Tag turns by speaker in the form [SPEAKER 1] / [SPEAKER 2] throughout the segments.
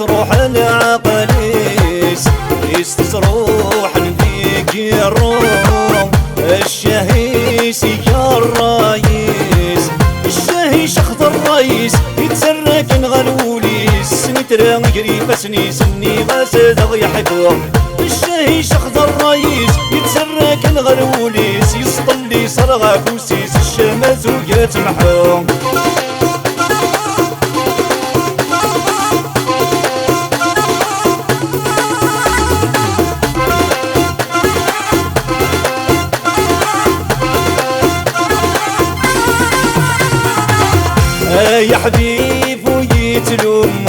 [SPEAKER 1] روح العقليس يستروح نديك الروم الشهيس يا الرايس الشهيش اخضر الرايس يتسرك نغلوليس نترى قريبة سني غاسد يحكو الشهيش اخضر الرايس يتسرك نغلوليس يسطلي صرغة كوسيس الشمس وقات محوم يا حبيب ويتلوموني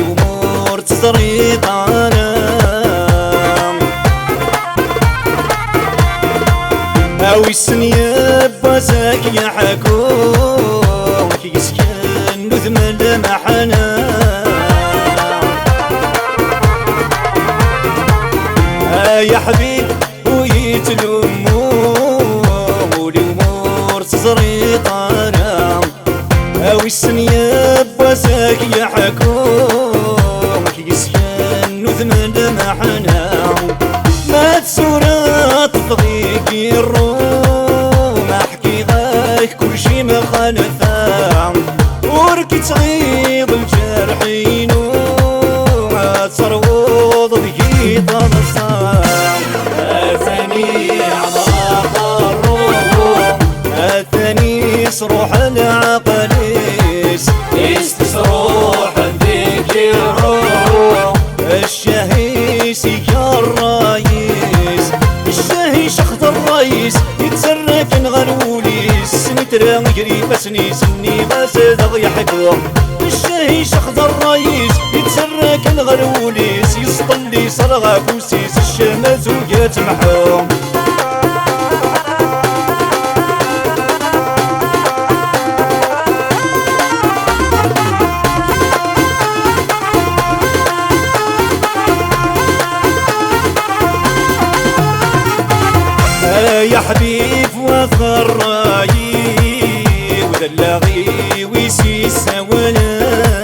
[SPEAKER 1] ومور تطريق انا او السنية بازاك يا حكوك يسكن وثمن محنا يا حبيب ويتلوموني ومور تطريق انا او السنية بواساك يا حكوم يسكن وثمن محنا ما تسورة تضغيق الروم احكي غاك كل شي مخالفة وركي تغيض الجرحين وتروض ذكي طمصام اثني عضاق الروم اثني روح العقل يستروح ذيك الروح الشهيس يا الرايس الشهيش اخضر الرايس يتسرك نغلوليس نترى قريبة سني غاسد يحكو الشهيش اخضر الرايس يتسرك نغلوليس يسطلي صرغة كوسيس الشمس وقات محوم يا حبيب وفر رايي ودلغي ويسي سولان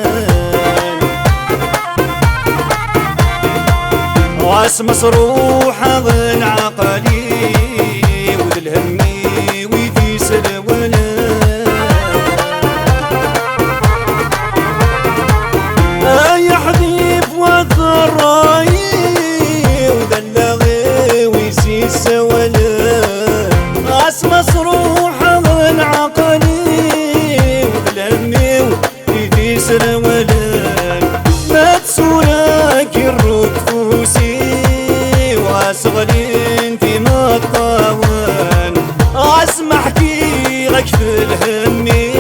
[SPEAKER 1] راس مسروحة غن عقلي ودلهمي ويدي سلولان يا حبيب وفر رايي ودلغي ويسي سولان مسروحة من عقلي وبلمي ويدي سرولان ما تسولاك الركفوسي واسغلين في مطاوان اسمح كيغك في الهمي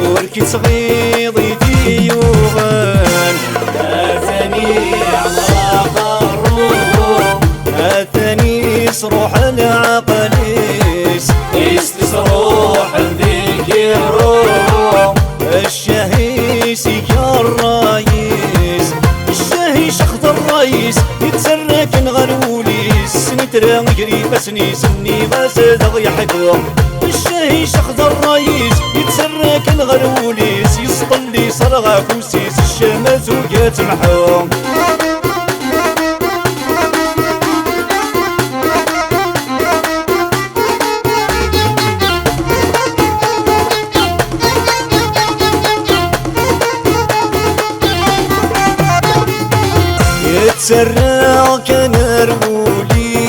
[SPEAKER 1] وركي صغيضي في يوغان اثني عماق الروم اثني صروح العقل يستروح ذيك الروح الشهيس يا الرايس الشهيش اخضر الرايس يتسرك نغلوليس نترى قريبة سني غاسد يحكو الشهيش اخضر الرايس يتسرك نغلوليس يسطلي صرغة كوسيس الشمس وقات محوم يتسرع كنرولي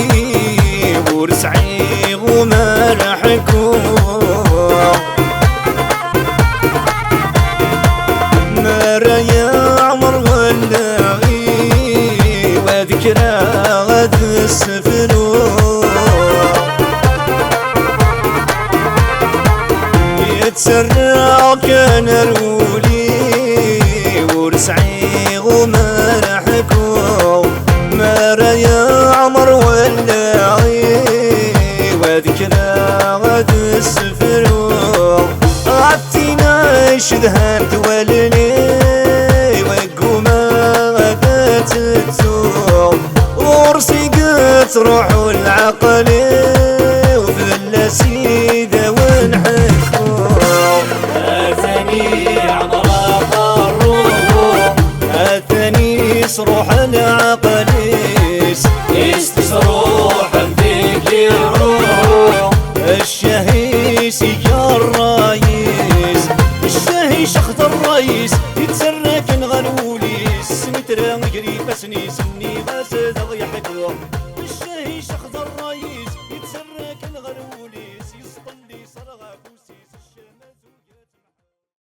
[SPEAKER 1] ورسعي ومرحكو مرا يا عمر ولاغي وذكرى غد السفلو يتسرع كنرولي ورسعي ومرحكو مرا يا عمر ولاغي وذكرى غد السفلو عطينا شدهان تولني وقوما غدات تزور ورسي قد روح العقل وفي اللسيدة ونحكو ثاني عمر الروح روح العالم